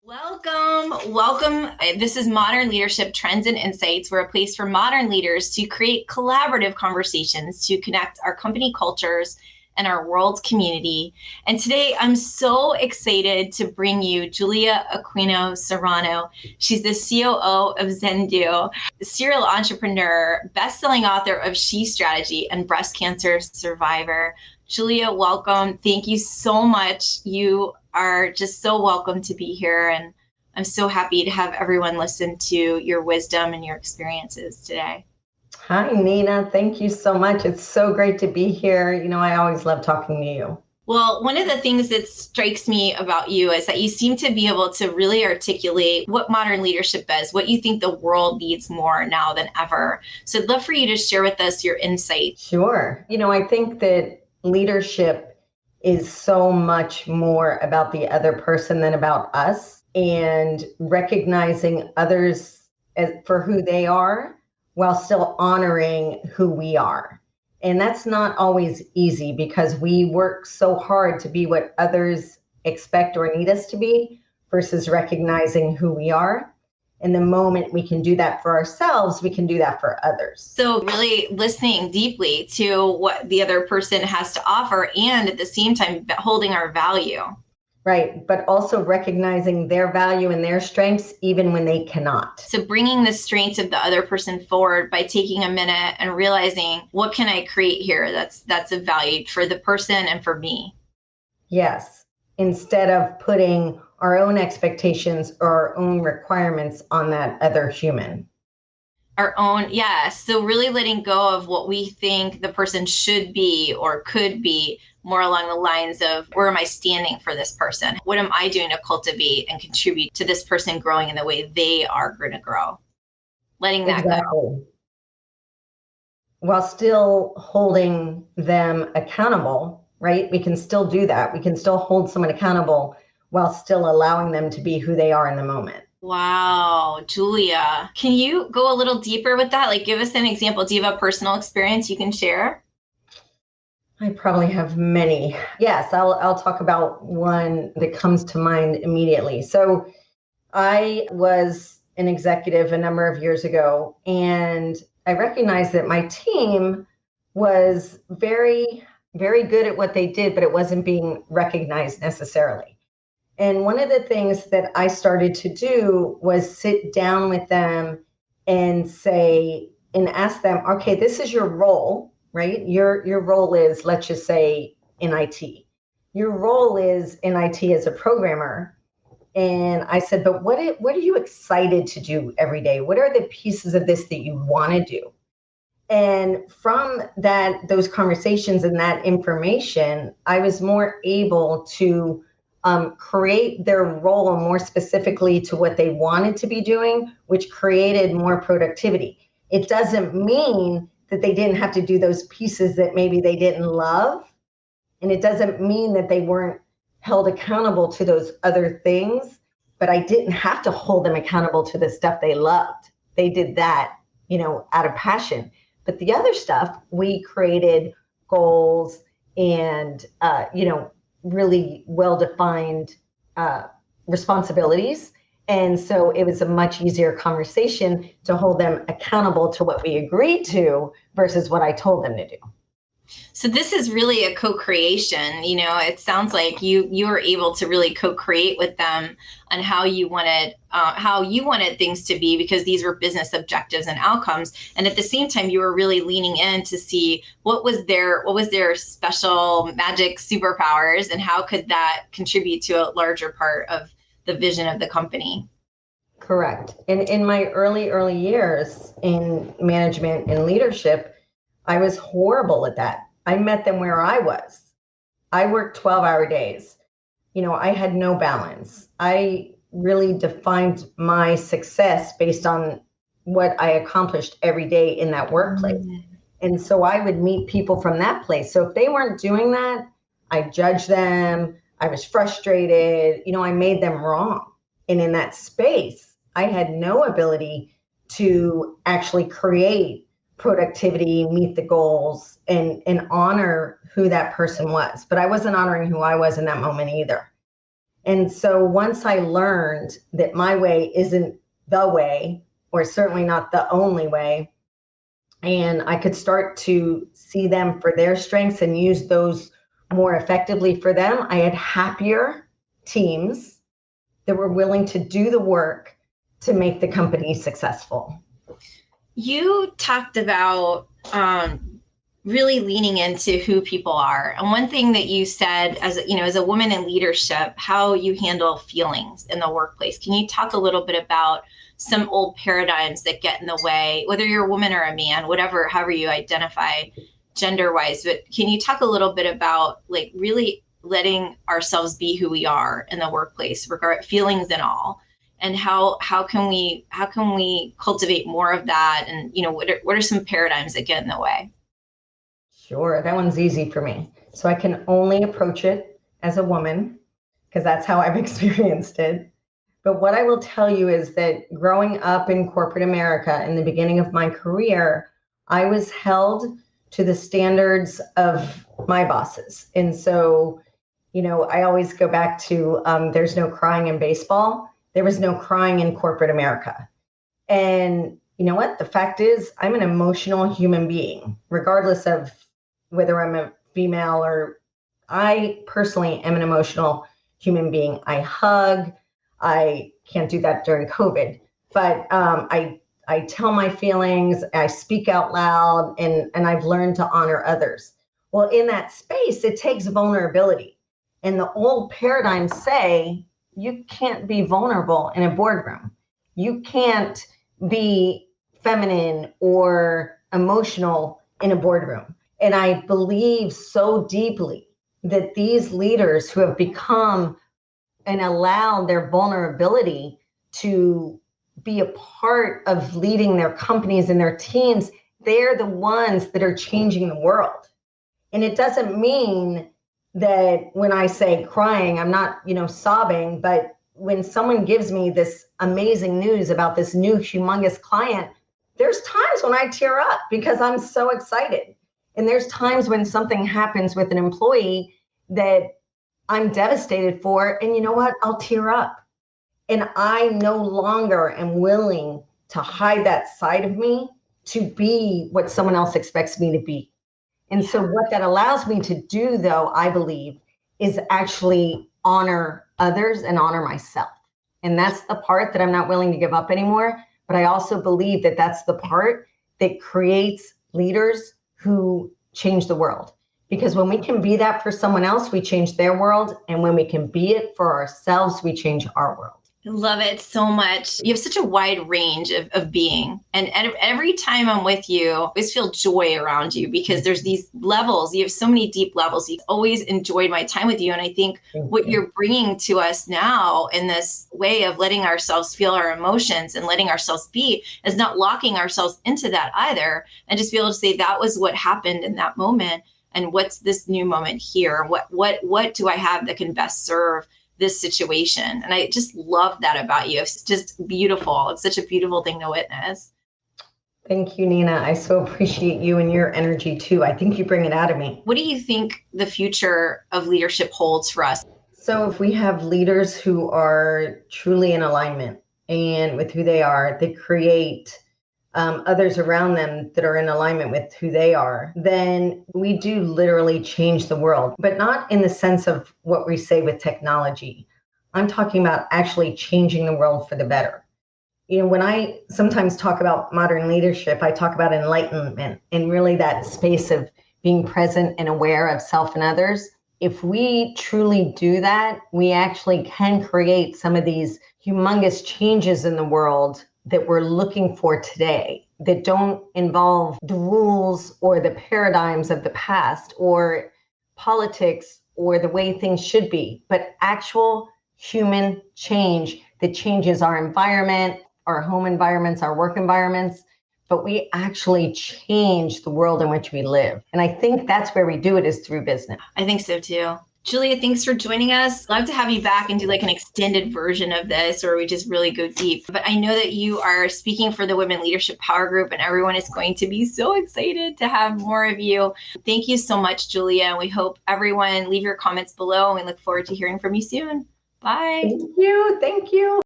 Welcome. This is Modern Leadership Trends and Insights. We're a place for modern leaders to create collaborative conversations to connect our company cultures and our world's community. And today I'm so excited to bring you Julia Aquino Serrano. She's the COO of Zendu, serial entrepreneur, best-selling author of She Strategy, and breast cancer survivor. Julia, welcome. Thank you so much. You are just so welcome to be here. And I'm so happy to have everyone listen to your wisdom and your experiences today. Hi, Nina. Thank you so much. It's so great to be here. I always love talking to you. Well, one of the things that strikes me about you is that you seem to be able to really articulate what modern leadership is, what you think the world needs more now than ever. So I'd love for you to share with us your insight. Sure. I think that leadership is so much more about the other person than about us, and recognizing others for who they are while still honoring who we are. And that's not always easy because we work so hard to be what others expect or need us to be versus recognizing who we are. And the moment we can do that for ourselves, we can do that for others. So really listening deeply to what the other person has to offer, and at the same time holding our value. Right. But also recognizing their value and their strengths even when they cannot. So bringing the strengths of the other person forward by taking a minute and realizing, what can I create here that's of value for the person and for me? Yes. Instead of putting our own expectations or our own requirements on that other human. So really letting go of what we think the person should be or could be, more along the lines of, where am I standing for this person? What am I doing to cultivate and contribute to this person growing in the way they are going to grow? Letting that go. While still holding them accountable, right? We can still do that. We can still hold someone accountable while still allowing them to be who they are in the moment. Wow, Julia, can you go a little deeper with that? Like, give us an example. Do you have a personal experience you can share? I probably have many. Yes, I'll talk about one that comes to mind immediately. So I was an executive a number of years ago, and I recognized that my team was very, very good at what they did, but it wasn't being recognized necessarily. And one of the things that I started to do was sit down with them and say, and ask them, okay, this is your role, right? Your role is, let's just say, in IT. Your role is in IT as a programmer. And I said, but what are you excited to do every day? What are the pieces of this that you want to do? And from those conversations and that information, I was more able to create their role more specifically to what they wanted to be doing, which created more productivity. It doesn't mean that they didn't have to do those pieces that maybe they didn't love. And it doesn't mean that they weren't held accountable to those other things, but I didn't have to hold them accountable to the stuff they loved. They did that, out of passion. But the other stuff, we created goals and, really well-defined responsibilities. And so it was a much easier conversation to hold them accountable to what we agreed to versus what I told them to do. So this is really a co-creation. It sounds like you were able to really co-create with them on how you wanted things to be, because these were business objectives and outcomes. And at the same time, you were really leaning in to see what was their special magic superpowers, and how could that contribute to a larger part of the vision of the company. Correct. In my early years in management and leadership, I was horrible at that. I met them where I was. I worked 12-hour days. I had no balance. I really defined my success based on what I accomplished every day in that workplace. And so I would meet people from that place. So if they weren't doing that, I judged them. I was frustrated. I made them wrong. And in that space, I had no ability to actually create productivity, meet the goals, and honor who that person was. But I wasn't honoring who I was in that moment either. And so once I learned that my way isn't the way, or certainly not the only way, and I could start to see them for their strengths and use those more effectively for them, I had happier teams that were willing to do the work to make the company successful. You talked about really leaning into who people are. And one thing that you said as a woman in leadership, how you handle feelings in the workplace. Can you talk a little bit about some old paradigms that get in the way, whether you're a woman or a man, however you identify gender wise, but can you talk a little bit about like really letting ourselves be who we are in the workplace, regard feelings and all, and how can we cultivate more of that? And what are some paradigms that get in the way? Sure, that one's easy for me. So I can only approach it as a woman because that's how I've experienced it. But what I will tell you is that growing up in corporate America in the beginning of my career, I was held to the standards of my bosses. And so, I always go back to there's no crying in baseball. There was no crying in corporate America. And you know what? The fact is, I'm an emotional human being, regardless of whether I'm a female or I personally am an emotional human being. I hug. I can't do that during COVID, but I tell my feelings, I speak out loud, and I've learned to honor others. Well, in that space, it takes vulnerability. And the old paradigms say you can't be vulnerable in a boardroom. You can't be feminine or emotional in a boardroom. And I believe so deeply that these leaders who have become and allowed their vulnerability to be a part of leading their companies and their teams, they're the ones that are changing the world. And it doesn't mean that when I say crying, I'm not, sobbing, but when someone gives me this amazing news about this new humongous client, there's times when I tear up because I'm so excited. And there's times when something happens with an employee that I'm devastated for, and you know what? I'll tear up. And I no longer am willing to hide that side of me to be what someone else expects me to be. And so what that allows me to do, though, I believe, is actually honor others and honor myself. And that's the part that I'm not willing to give up anymore. But I also believe that that's the part that creates leaders who change the world. Because when we can be that for someone else, we change their world. And when we can be it for ourselves, we change our world. I love it so much. You have such a wide range of being. And every time I'm with you, I always feel joy around you because there's these levels. You have so many deep levels. You've always enjoyed my time with you. And I think what you're bringing to us now in this way of letting ourselves feel our emotions and letting ourselves be is not locking ourselves into that either. And just be able to say that was what happened in that moment. And what's this new moment here? What do I have that can best serve this situation? And I just love that about you. It's just beautiful. It's such a beautiful thing to witness. Thank you, Nina. I so appreciate you and your energy too. I think you bring it out of me. What do you think the future of leadership holds for us? So if we have leaders who are truly in alignment and with who they are, they create others around them that are in alignment with who they are, then we do literally change the world, but not in the sense of what we say with technology. I'm talking about actually changing the world for the better. When I sometimes talk about modern leadership, I talk about enlightenment and really that space of being present and aware of self and others. If we truly do that, we actually can create some of these humongous changes in the world that we're looking for today, that don't involve the rules or the paradigms of the past or politics or the way things should be, but actual human change that changes our environment, our home environments, our work environments, but we actually change the world in which we live. And I think that's where we do it, is through business. I think so too. Julia, thanks for joining us. Love to have you back and do like an extended version of this where we just really go deep. But I know that you are speaking for the Women Leadership Power Group and everyone is going to be so excited to have more of you. Thank you so much, Julia. And we hope everyone leave your comments below and we look forward to hearing from you soon. Bye. Thank you. Thank you.